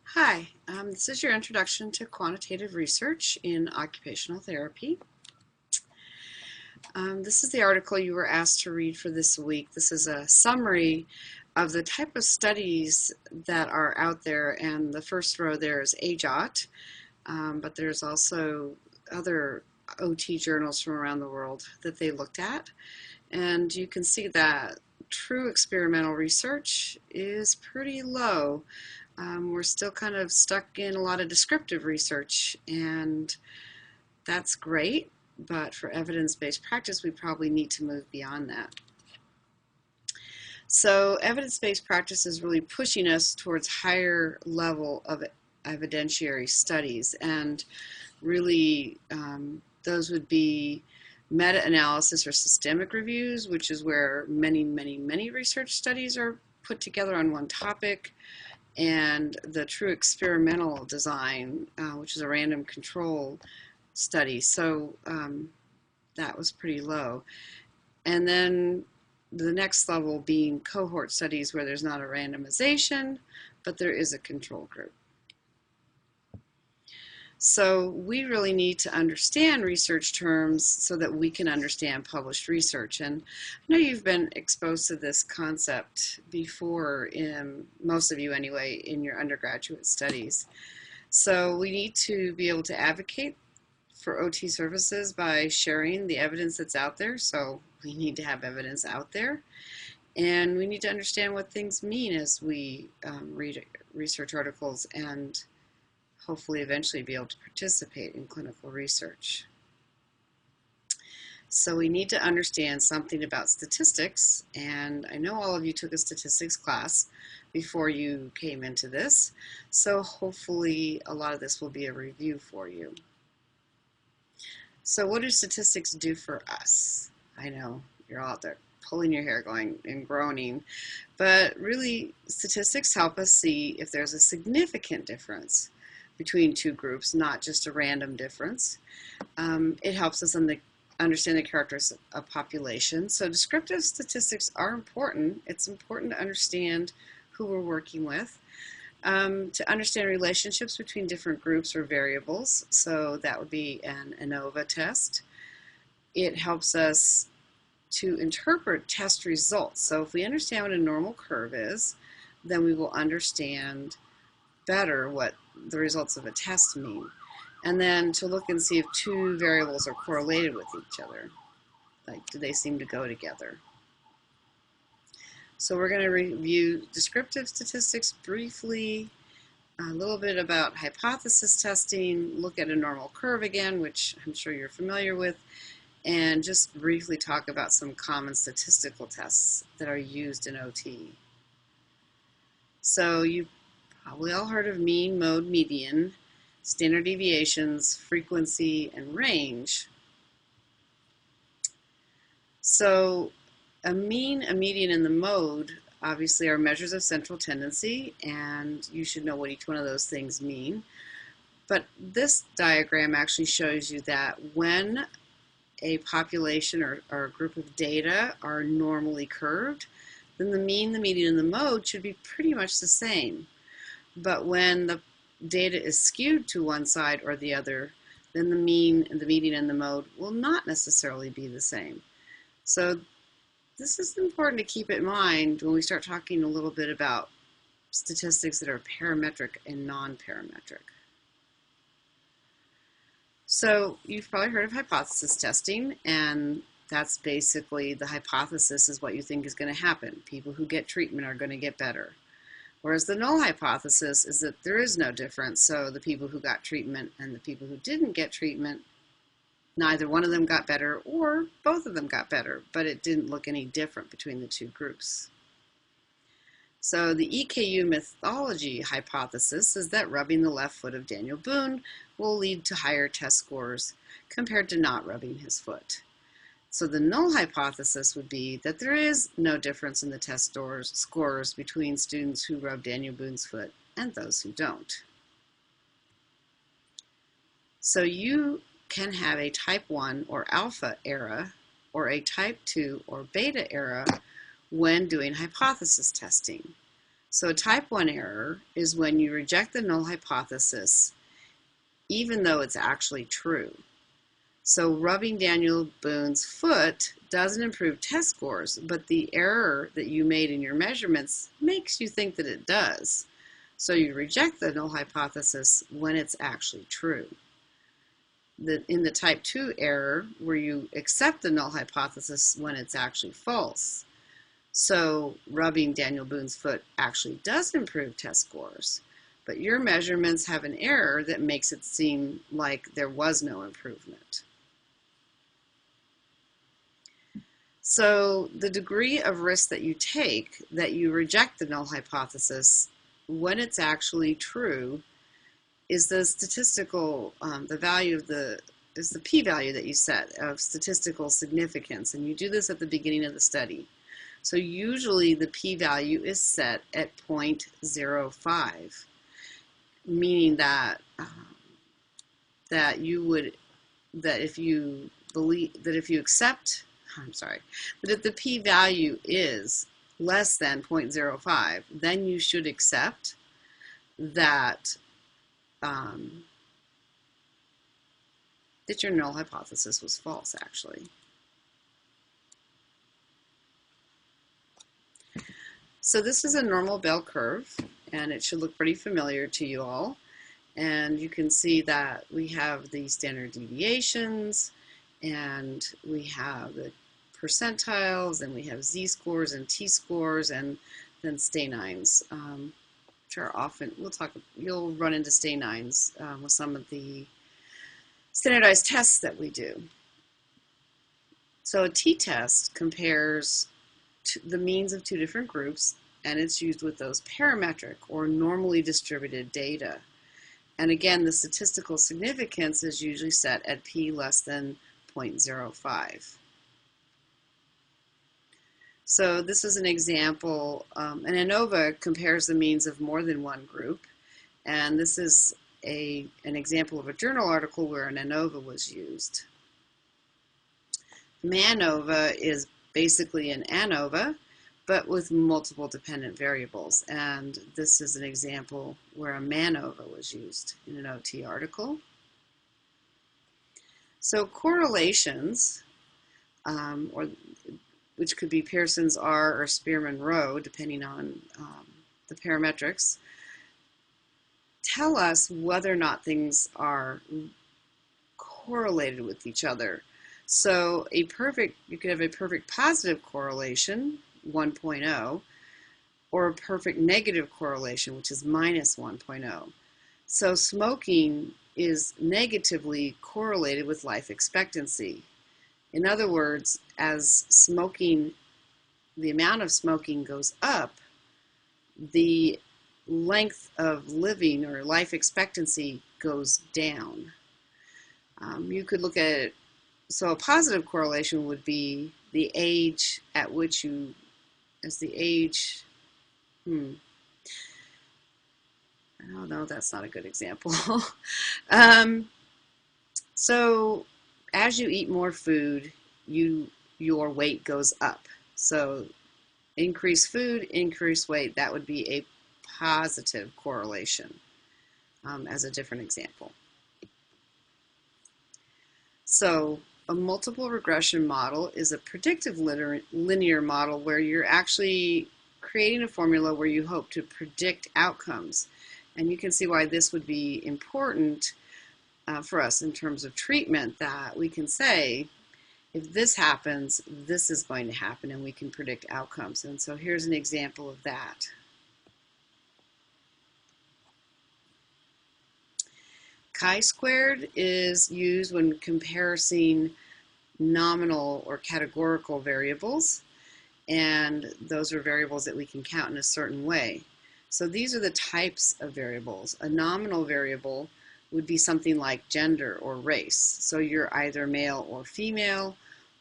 Hi, this is your introduction to quantitative research in occupational therapy. This is the article you were asked to read for this week. This is a summary of the type of studies that are out there, and the first row there is AJOT, but there's also other OT journals from around the world that they looked at. And you can see that true experimental research is pretty low. We're still kind of stuck in a lot of descriptive research, and that's great, but for evidence-based practice, we probably need to move beyond that. So evidence-based practice is really pushing us towards higher level of evidentiary studies, and really those would be meta-analysis or systemic reviews, which is where many research studies are put together on one topic, and the true experimental design, which is a random control study. So that was pretty low. And then the next level being cohort studies where there's not a randomization, but there is a control group. So we really need to understand research terms so that we can understand published research. And I know you've been exposed to this concept before, most of you anyway, in your undergraduate studies. So we need to be able to advocate for OT services by sharing the evidence that's out there. So we need to have evidence out there. And we need to understand what things mean as we read research articles and hopefully eventually be able to participate in clinical research. So we need to understand something about statistics, and I know all of you took a statistics class before you came into this, so hopefully a lot of this will be a review for you. So what do statistics do for us? I know you're all out there pulling your hair going and groaning, but really statistics help us see if there's a significant difference between two groups, not just a random difference. It helps us understand the characteristics of population. So descriptive statistics are important. It's important to understand who we're working with, to understand relationships between different groups or variables. So that would be an ANOVA test. It helps us to interpret test results. So if we understand what a normal curve is, then we will understand better what the results of a test mean, and then to look and see if two variables are correlated with each other. Like, do they seem to go together? So we're going to review descriptive statistics briefly, a little bit about hypothesis testing, look at a normal curve again, which I'm sure you're familiar with, and just briefly talk about some common statistical tests that are used in OT. So you've probably all heard of mean, mode, median, standard deviations, frequency, and range. So a mean, a median, and the mode obviously are measures of central tendency, and you should know what each one of those things mean. But this diagram actually shows you that when a population or a group of data are normally curved, then the mean, the median, and the mode should be pretty much the same. But when the data is skewed to one side or the other, then the mean, the median, and the mode will not necessarily be the same. So this is important to keep in mind when we start talking a little bit about statistics that are parametric and non-parametric. So you've probably heard of hypothesis testing, and that's basically the hypothesis is what you think is going to happen. People who get treatment are going to get better. Whereas the null hypothesis is that there is no difference. So the people who got treatment and the people who didn't get treatment, neither one of them got better or both of them got better, but it didn't look any different between the two groups. So the EKU mythology hypothesis is that rubbing the left foot of Daniel Boone will lead to higher test scores compared to not rubbing his foot. So the null hypothesis would be that there is no difference in the test scores between students who rub Daniel Boone's foot and those who don't. So you can have a type 1 or alpha error or a type 2 or beta error when doing hypothesis testing. So a type 1 error is when you reject the null hypothesis even though it's actually true. So rubbing Daniel Boone's foot doesn't improve test scores, but the error that you made in your measurements makes you think that it does. So you reject the null hypothesis when it's actually true. In the type 2 error, where you accept the null hypothesis when it's actually false. So rubbing Daniel Boone's foot actually does improve test scores, but your measurements have an error that makes it seem like there was no improvement. So the degree of risk that you take, that you reject the null hypothesis when it's actually true, is the statistical, the value of is the p-value that you set of statistical significance, and you do this at the beginning of the study. So usually the p-value is set at 0.05, meaning that if you accept, that if the p-value is less than 0.05, then you should accept that that your null hypothesis was false, actually. So this is a normal bell curve, and it should look pretty familiar to you all. And you can see that we have the standard deviations, and we have the percentiles, and we have z-scores and t-scores, and then Stanines, which are often, you'll run into Stanines with some of the standardized tests that we do. So a t-test compares the means of two different groups, and it's used with those parametric or normally distributed data. And again, the statistical significance is usually set at p less than 0.05. So this is an example. An ANOVA compares the means of more than one group, and this is an example of a journal article where an ANOVA was used. MANOVA is basically an ANOVA, but with multiple dependent variables, and this is an example where a MANOVA was used in an OT article. So correlations, which could be Pearson's R or Spearman-Rowe, depending on the parametrics, tell us whether or not things are correlated with each other. So you could have a perfect positive correlation, 1.0, or a perfect negative correlation, which is minus 1.0. So smoking is negatively correlated with life expectancy. In other words, as the amount of smoking goes up, the length of living or life expectancy goes down. You could look at it, so a positive correlation would be the age at which you, as the age, oh no, that's not a good example. So as you eat more food, your weight goes up. So increase food, increase weight, that would be a positive correlation as a different example. So a multiple regression model is a predictive linear model where you're actually creating a formula where you hope to predict outcomes. And you can see why this would be important for us in terms of treatment, that we can say, if this happens, this is going to happen, and we can predict outcomes. And so here's an example of that. Chi-squared is used when comparing nominal or categorical variables, and those are variables that we can count in a certain way. So these are the types of variables. A nominal variable would be something like gender or race. So you're either male or female,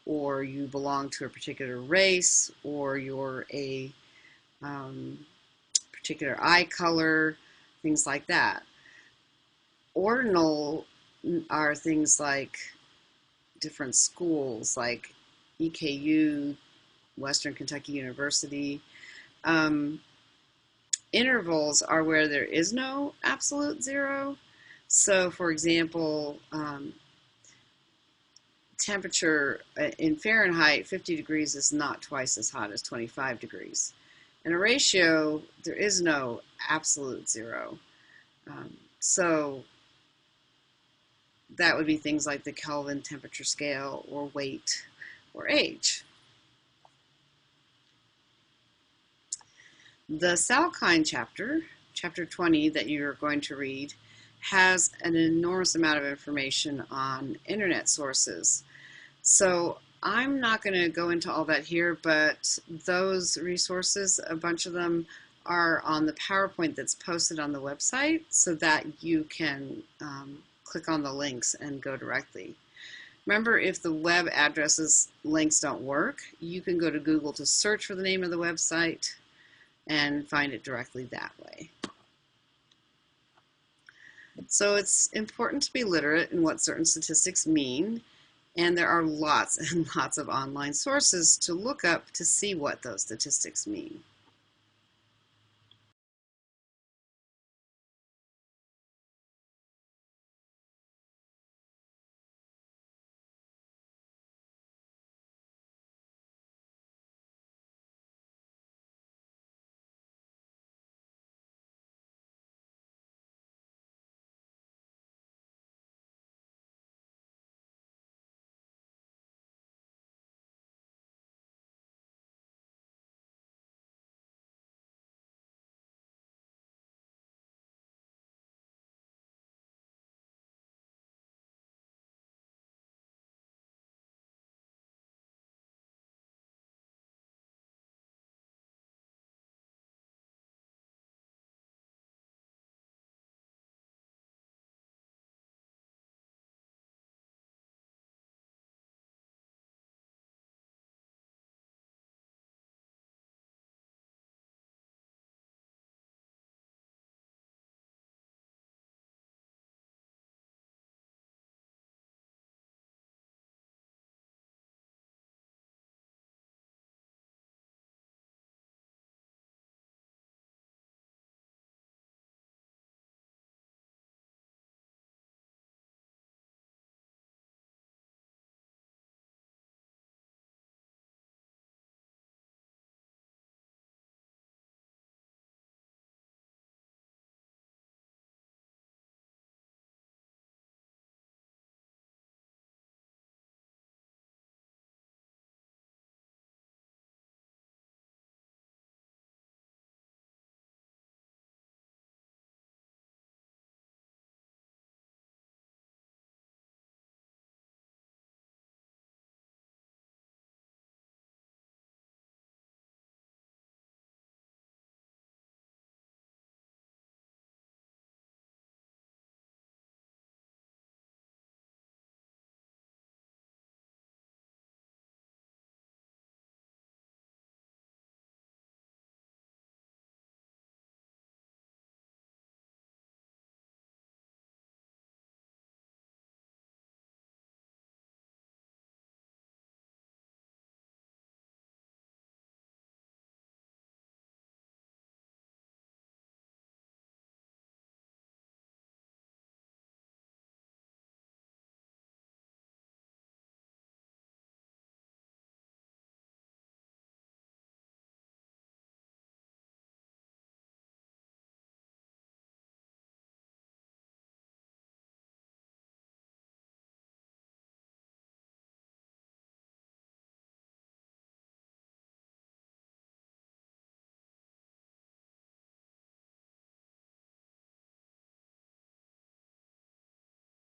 or you belong to a particular race, or you're a particular eye color, things like that. Ordinal are things like different schools, like EKU, Western Kentucky University. Intervals are where there is no absolute zero. So, for example, temperature in Fahrenheit, 50 degrees is not twice as hot as 25 degrees. In a ratio, there is no absolute zero. So that would be things like the Kelvin temperature scale or weight or age. The Salkind chapter, chapter 20 that you're going to read, has an enormous amount of information on internet sources. So I'm not going to go into all that here, but those resources, a bunch of them are on the PowerPoint that's posted on the website so that you can click on the links and go directly. Remember, if the web addresses links don't work, you can go to Google to search for the name of the website and find it directly that way. So it's important to be literate in what certain statistics mean, and there are lots and lots of online sources to look up to see what those statistics mean.